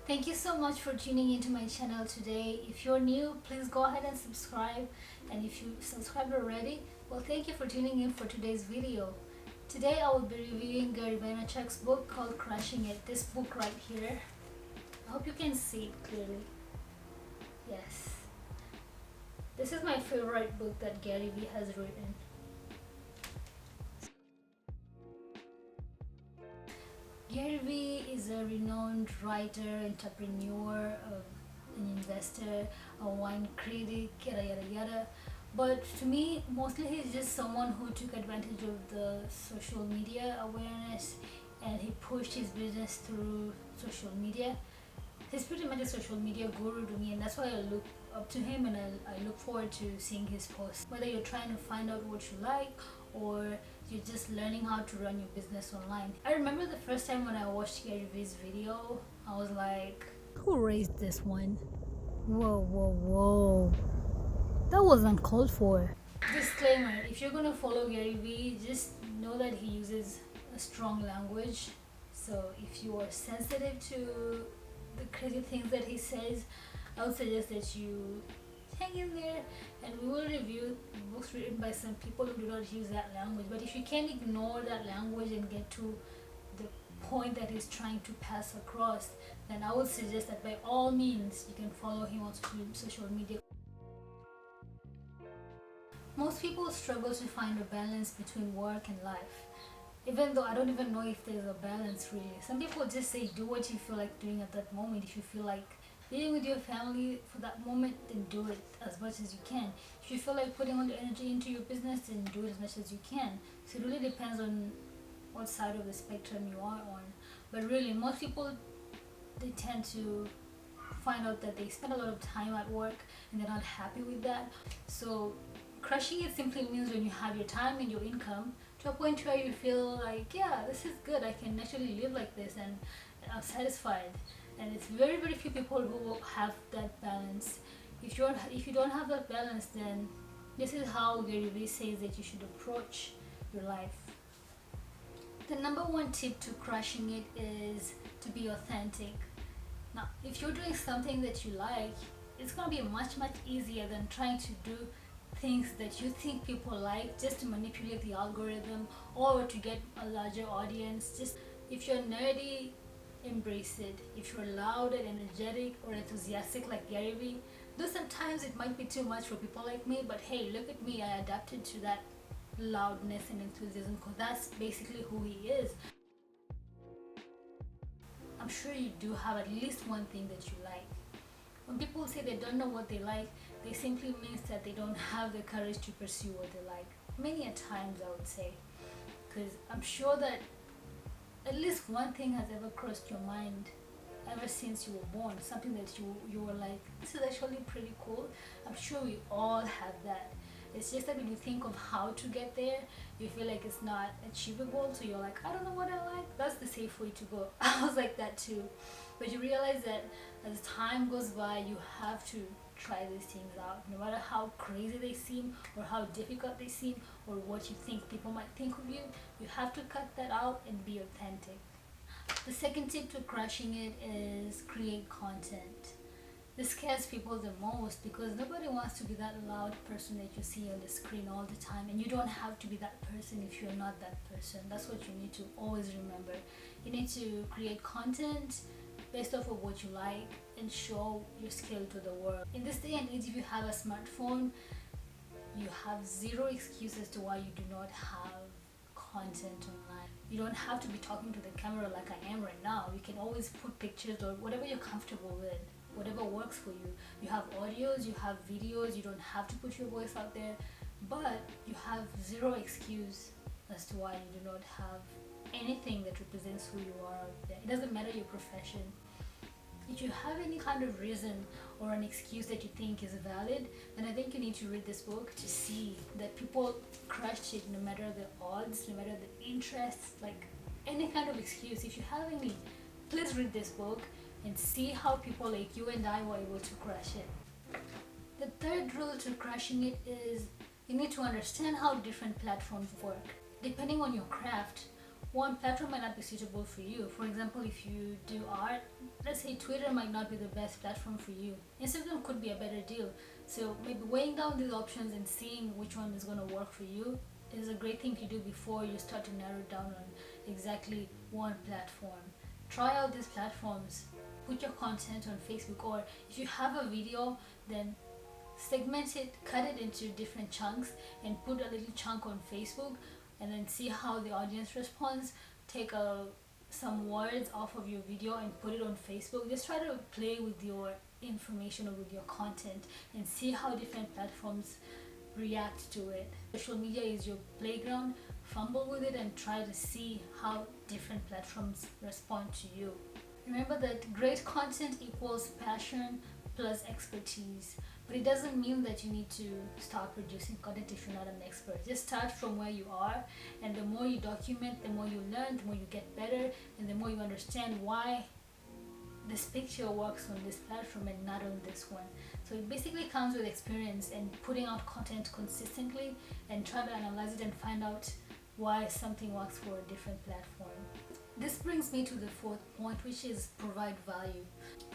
Thank you so much for tuning into my channel today. If you're new, please go ahead and subscribe. And if you subscribed already, well, thank you for tuning in for today's video. Today I will be reviewing Gary Vaynerchuk's book called Crushing It. This book right here. I hope you can see it clearly. Yes. This is my favorite book that Gary Vee has written. Gary Vee is a renowned writer, entrepreneur, an investor, a wine critic, yada yada yada. But to me, mostly he's just someone who took advantage of the social media awareness and he pushed his business through social media. He's pretty much a social media guru to me, and that's why I look up to him and I look forward to seeing his posts. Whether you're trying to find out what you like or you're just learning how to run your business online. I remember the first time when I watched Gary Vee's video, I was like, who raised this one? Whoa, whoa, whoa. That was uncalled for. Disclaimer, if you're gonna follow Gary Vee, just know that he uses a strong language. So if you are sensitive to the crazy things that he says, I would suggest that you hang in there, and we will review books written by some people who do not use that language. But if you can ignore that language and get to the point that he's trying to pass across, then I would suggest that by all means you can follow him on social media. Most people struggle to find a balance between work and life, even though I don't even know if there's a balance really. Some people just say do what you feel like doing at that moment. If you feel like being with your family for that moment, then do it as much as you can. If you feel like putting all your energy into your business, then do it as much as you can. So it really depends on what side of the spectrum you are on. But really, most people, they tend to find out that they spend a lot of time at work and they're not happy with that. So crushing it simply means when you have your time and your income to a point where you feel like, yeah, this is good, I can actually live like this and I'm satisfied. And it's very few people who have that balance. If you don't have that balance, then this is how Gary Vee says that you should approach your life. The number one tip to crushing it is to be authentic. Now, if you're doing something that you like, it's gonna be much easier than trying to do things that you think people like just to manipulate the algorithm or to get a larger audience. Just if you're nerdy, embrace it. If you're loud and energetic or enthusiastic like Gary Vee, though sometimes it might be too much for people like me, but hey, look at me, I adapted to that loudness and enthusiasm because that's basically who he is. I'm sure you do have at least one thing that you like. When people say they don't know what they like, they simply means that they don't have the courage to pursue what they like. Many a times I would say, because I'm sure that at least one thing has ever crossed your mind ever since you were born, something that you were like, this is actually pretty cool. I'm sure we all have that. It's just that when you think of how to get there, you feel like it's not achievable, so you're like, I don't know what I like. That's the safe way to go. I was like that too. But you realize that as time goes by, you have to try these things out, no matter how crazy they seem or how difficult they seem or what you think people might think of you. You have to cut that out and be authentic. The second tip to crushing it is create content. This scares people the most because nobody wants to be that loud person that you see on the screen all the time, and you don't have to be that person if you're not that person. That's what you need to always remember. You need to create content based off of what you like and show your skill to the world. In this day and age, if you have a smartphone, you have zero excuses to why you do not have content online. You don't have to be talking to the camera like I am right now. You can always put pictures or whatever you're comfortable with, whatever works for you. You have audios, you have videos, you don't have to put your voice out there, but you have zero excuse as to why you do not have anything that represents who you are out there. It doesn't matter your profession. If you have any kind of reason or an excuse that you think is valid, then I think you need to read this book to see that people crushed it no matter the odds, no matter the interests, like any kind of excuse. If you have any, please read this book and see how people like you and I were able to crush it. The third rule to crushing it is you need to understand how different platforms work. Depending on your craft, one platform might not be suitable for you. For example, if you do art, let's say Twitter might not be the best platform for you. Instagram could be a better deal. So maybe weighing down these options and seeing which one is going to work for you is a great thing to do before you start to narrow down on exactly one platform. Try out these platforms. Put your content on Facebook, or if you have a video, then segment it, cut it into different chunks and put a little chunk on Facebook, and then see how the audience responds. Take some words off of your video and put it on Facebook. Just try to play with your information or with your content and see how different platforms react to it. Social media is your playground. Fumble with it and try to see how different platforms respond to you. Remember that great content equals passion plus expertise, but it doesn't mean that you need to start producing content if you're not an expert. Just start from where you are, and the more you document, the more you learn, the more you get better, and the more you understand why this picture works on this platform and not on this one. So it basically comes with experience and putting out content consistently and try to analyze it and find out why something works for a different platform. This brings me to the fourth point, which is provide value.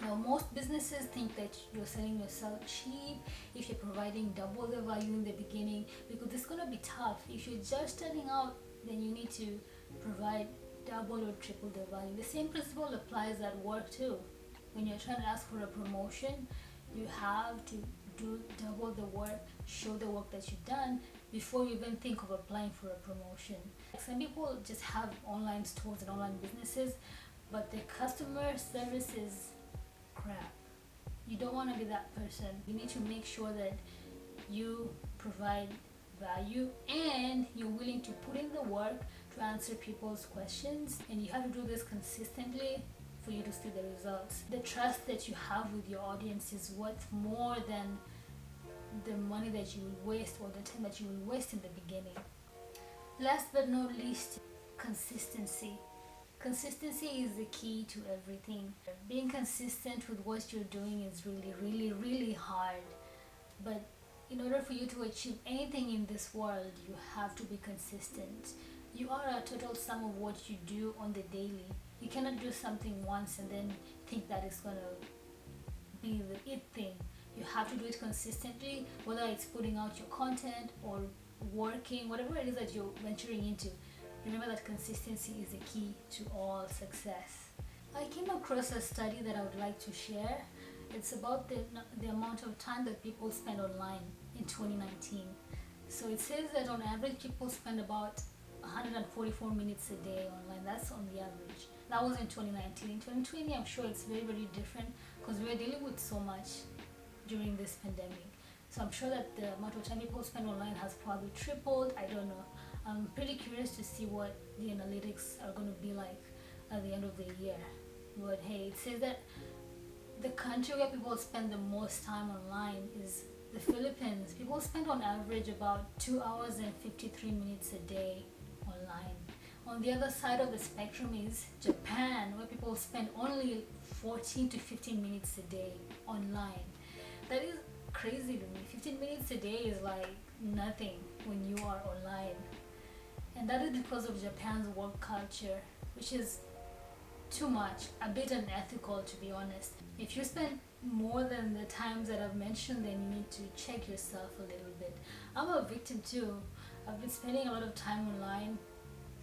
Now, most businesses think that you're selling yourself cheap if you're providing double the value in the beginning, because it's going to be tough. If you're just starting out, then you need to provide double or triple the value. The same principle applies at work too. When you're trying to ask for a promotion, you have to do double the work, show the work that you've done before you even think of applying for a promotion. Some people just have online stores and online businesses, but their customer service is crap. You don't want to be that person. You need to make sure that you provide value and you're willing to put in the work to answer people's questions, and you have to do this consistently for you to see the results. The trust that you have with your audience is worth more than the money that you will waste or the time that you will waste in the beginning. Last but not least, consistency. Consistency is the key to everything. Being consistent with what you're doing is really hard, but in order for you to achieve anything in this world, you have to be consistent. You are a total sum of what you do on the daily. You cannot do something once and then think that it's gonna be the it thing. You have to do it consistently, whether it's putting out your content or working, whatever it is that you're venturing into. Remember that consistency is the key to all success. I came across a study that I would like to share. It's about the amount of time that people spend online in 2019. So it says that on average people spend about 144 minutes a day online. That's on the average. That was in 2019. In 2020, I'm sure it's very different because we're dealing with so much during this pandemic. So I'm sure that the amount of time people spend online has probably tripled. I don't know. I'm pretty curious to see what the analytics are going to be like at the end of the year. But hey, it says that the country where people spend the most time online is the Philippines. People spend on average about 2 hours and 53 minutes a day online. On the other side of the spectrum is Japan, where people spend only 14 to 15 minutes a day online. That is crazy to me. 15 minutes a day is like nothing when you are online. And that is because of Japan's work culture, which is too much, a bit unethical to be honest. If you spend more than the times that I've mentioned, then you need to check yourself a little bit. I'm a victim too. I've been spending a lot of time online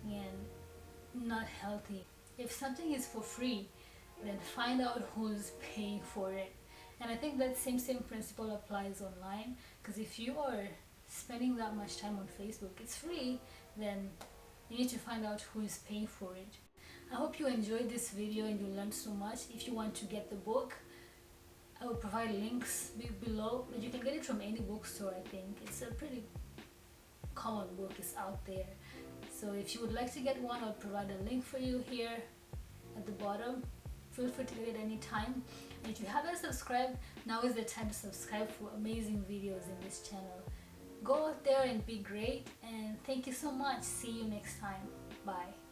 and not healthy. If something is for free, then find out who's paying for it. And I think that same principle applies online, because if you are spending that much time on Facebook, it's free, then you need to find out who is paying for it. I hope you enjoyed this video and you learned so much. If you want to get the book, I will provide links below, but you can get it from any bookstore. I think it's a pretty common book, it's out there. So if you would like to get one, I'll provide a link for you here at the bottom. Feel free to get it anytime. And if you haven't subscribed, now is the time to subscribe for amazing videos in this channel. Go out there and be great, and thank you so much. See you next time. Bye.